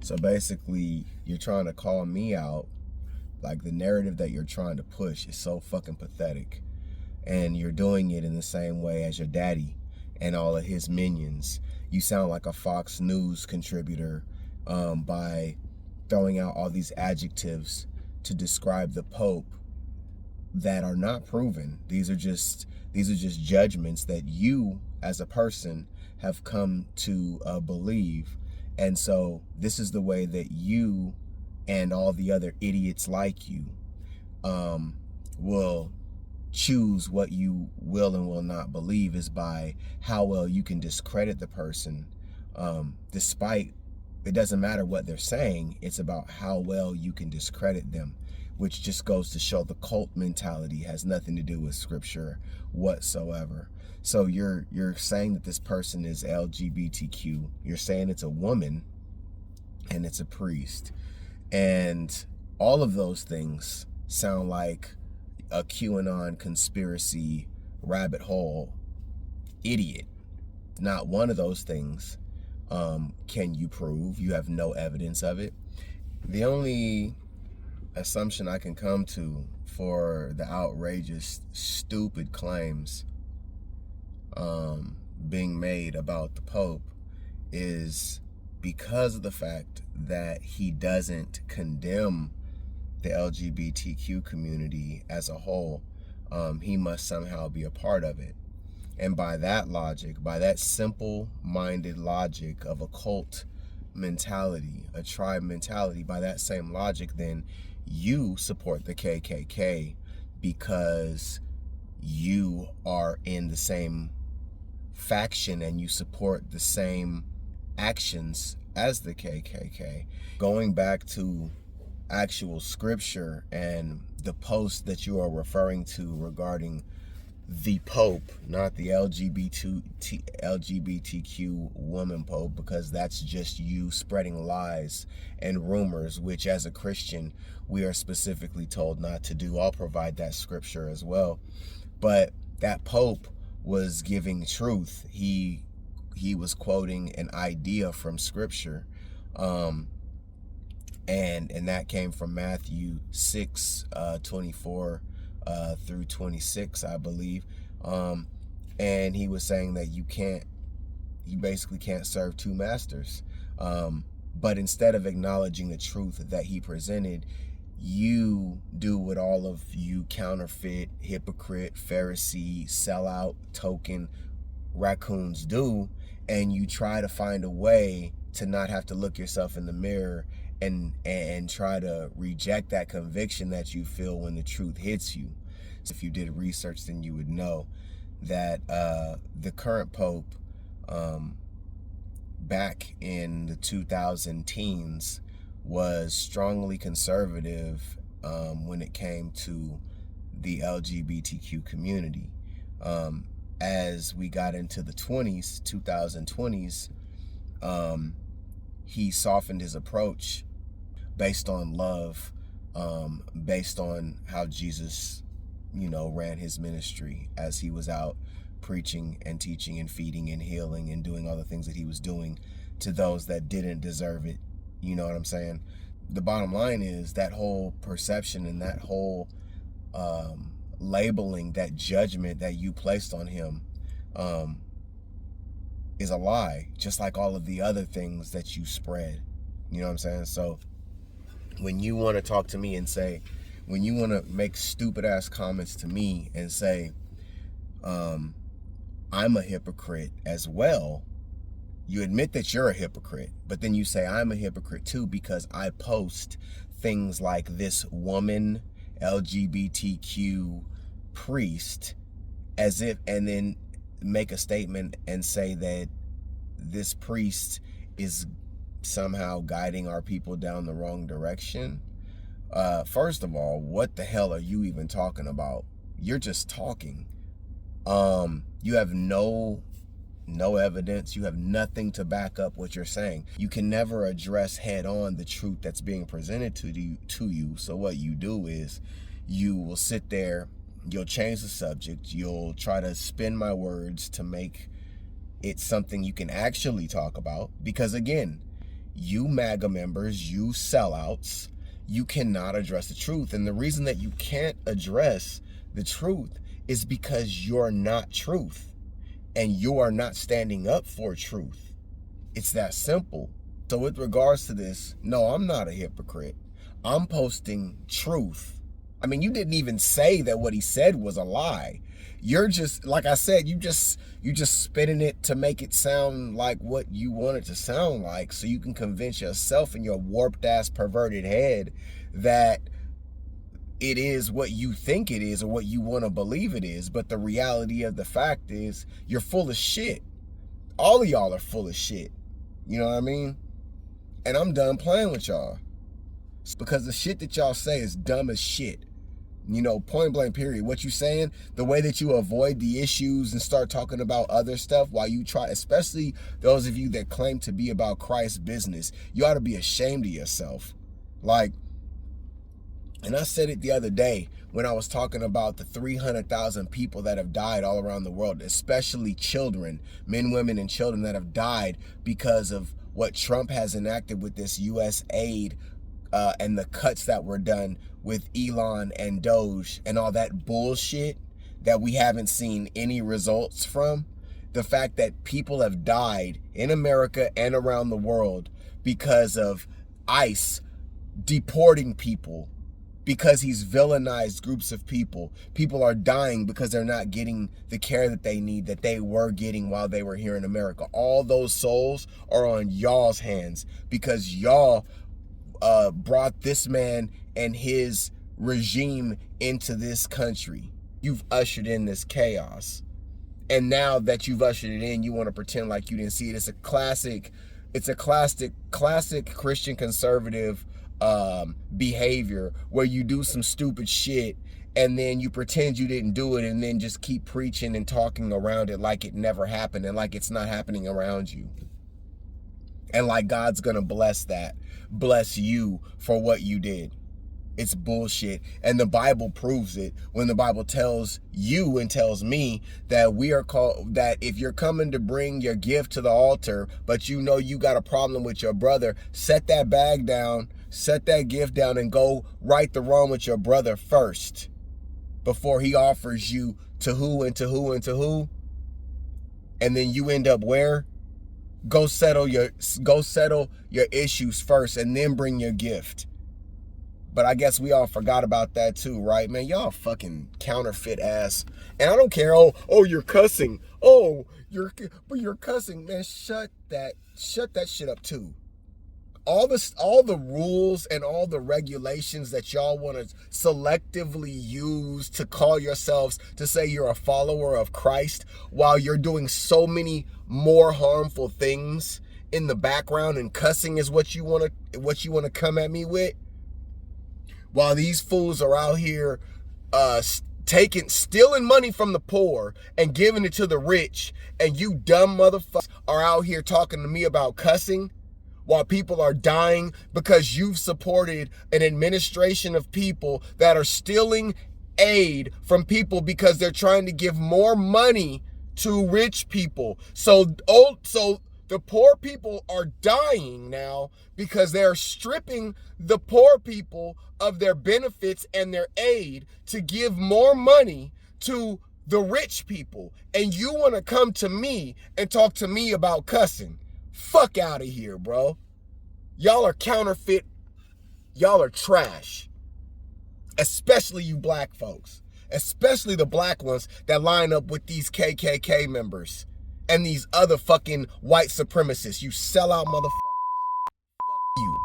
So basically, you're trying to call me out. Like, the narrative that you're trying to push is so fucking pathetic. And you're doing it in the same way as your daddy and all of his minions. You sound like a Fox News contributor by throwing out all these adjectives to describe the Pope that are not proven. These are just judgments that you as a person have come to believe. And so this is the way that you and all the other idiots like you will choose what you will and will not believe, is by how well you can discredit the person, despite, it doesn't matter what they're saying, it's about how well you can discredit them, which just goes to show the cult mentality has nothing to do with scripture whatsoever. So you're saying that this person is LGBTQ, you're saying it's a woman and it's a priest, and all of those things sound like a QAnon conspiracy rabbit hole idiot. Not one of those things can you prove. You have no evidence of it. The only assumption I can come to for the outrageous, stupid claims being made about the Pope is because of the fact that he doesn't condemn the LGBTQ community as a whole. He must somehow be a part of it. And by that logic, by that simple-minded logic of a cult mentality, a tribe mentality, by that same logic, then you support the KKK because you are in the same faction and you support the same actions as the KKK. Going back to actual scripture and the post that you are referring to regarding the Pope, not the LGBTQ woman Pope, because that's just you spreading lies and rumors, which as a Christian, we are specifically told not to do. I'll provide that scripture as well. But that Pope was giving truth. He was quoting an idea from scripture. And that came from Matthew 6:24 through 26, I believe. And he was saying that you basically can't serve two masters. But instead of acknowledging the truth that he presented, you do what all of you counterfeit, hypocrite, Pharisee, sellout, token raccoons do, and you try to find a way to not have to look yourself in the mirror and try to reject that conviction that you feel when the truth hits you. So if you did research, then you would know that the current Pope back in the 2000 teens was strongly conservative when it came to the LGBTQ community. As we got into the 2020s, he softened his approach based on love, based on how Jesus, ran his ministry as he was out preaching and teaching and feeding and healing and doing all the things that he was doing to those that didn't deserve it. You know what I'm saying? The bottom line is that whole perception and that whole labeling, that judgment that you placed on him is a lie, just like all of the other things that you spread. You know what I'm saying? So when you want to talk to me and say, when you want to make stupid ass comments to me and say, I'm a hypocrite as well, you admit that you're a hypocrite, but then you say I'm a hypocrite too because I post things like this woman LGBTQ priest, as if, and then make a statement and say that this priest is somehow guiding our people down the wrong direction. First of all, what the hell are you even talking about? You're just talking. You have no evidence. You have nothing to back up what you're saying. You can never address head on the truth that's being presented to you. So what you do is you will sit there, you'll change the subject, you'll try to spin my words to make it something you can actually talk about. Because again, you MAGA members, you sellouts, you cannot address the truth. And the reason that you can't address the truth is because you're not truth and you are not standing up for truth. It's that simple. So with regards to this, no, I'm not a hypocrite. I'm posting truth. I mean, you didn't even say that what he said was a lie. You're just, like I said, you just spinning it to make it sound like what you want it to sound like, so you can convince yourself in your warped ass perverted head that it is what you think it is or what you want to believe it is. But the reality of the fact is you're full of shit. All of y'all are full of shit. You know what I mean? And I'm done playing with y'all. It's because the shit that y'all say is dumb as shit. You know, point blank period. What you saying, the way that you avoid the issues and start talking about other stuff while you try, especially those of you that claim to be about Christ's business, you ought to be ashamed of yourself. Like, and I said it the other day when I was talking about the 300,000 people that have died all around the world, especially children, men, women, and children that have died because of what Trump has enacted with this U.S. aid and the cuts that were done with Elon and Doge and all that bullshit that we haven't seen any results from. The fact that people have died in America and around the world because of ICE deporting people, because he's villainized groups of people. People are dying because they're not getting the care that they need, that they were getting while they were here in America. All those souls are on y'all's hands because y'all brought this man and his regime into this country. You've ushered in this chaos. And now that you've ushered it in, you want to pretend like you didn't see it. It's a classic Christian conservative behavior where you do some stupid shit and then you pretend you didn't do it and then just keep preaching and talking around it like it never happened and like it's not happening around you. And like God's gonna bless you for what you did. It's bullshit. And the Bible proves it when the Bible tells you and tells me that we are called, that if you're coming to bring your gift to the altar, but you know you got a problem with your brother, set that bag down, set that gift down and go right the wrong with your brother first before he offers you to who and to who and to who. And then you end up where? Go settle your issues first and then bring your gift. But I guess we all forgot about that too, right? Man, y'all fucking counterfeit ass. And I don't care. Oh, you're cussing. Oh, you're cussing. Man, shut that shit up too. All the rules and all the regulations that y'all want to selectively use to call yourselves to say you're a follower of Christ while you're doing so many more harmful things in the background, and cussing is what you want to come at me with. While these fools are out here stealing money from the poor and giving it to the rich, and you dumb motherfuckers are out here talking to me about cussing while people are dying because you've supported an administration of people that are stealing aid from people because they're trying to give more money to rich people. So the poor people are dying now because they're stripping the poor people of their benefits and their aid to give more money to the rich people. And you want to come to me and talk to me about cussing? Fuck out of here, bro. Y'all are counterfeit. Y'all are trash. Especially you black folks. Especially the black ones that line up with these KKK members and these other fucking white supremacists. You sellout motherfuckers. Fuck you.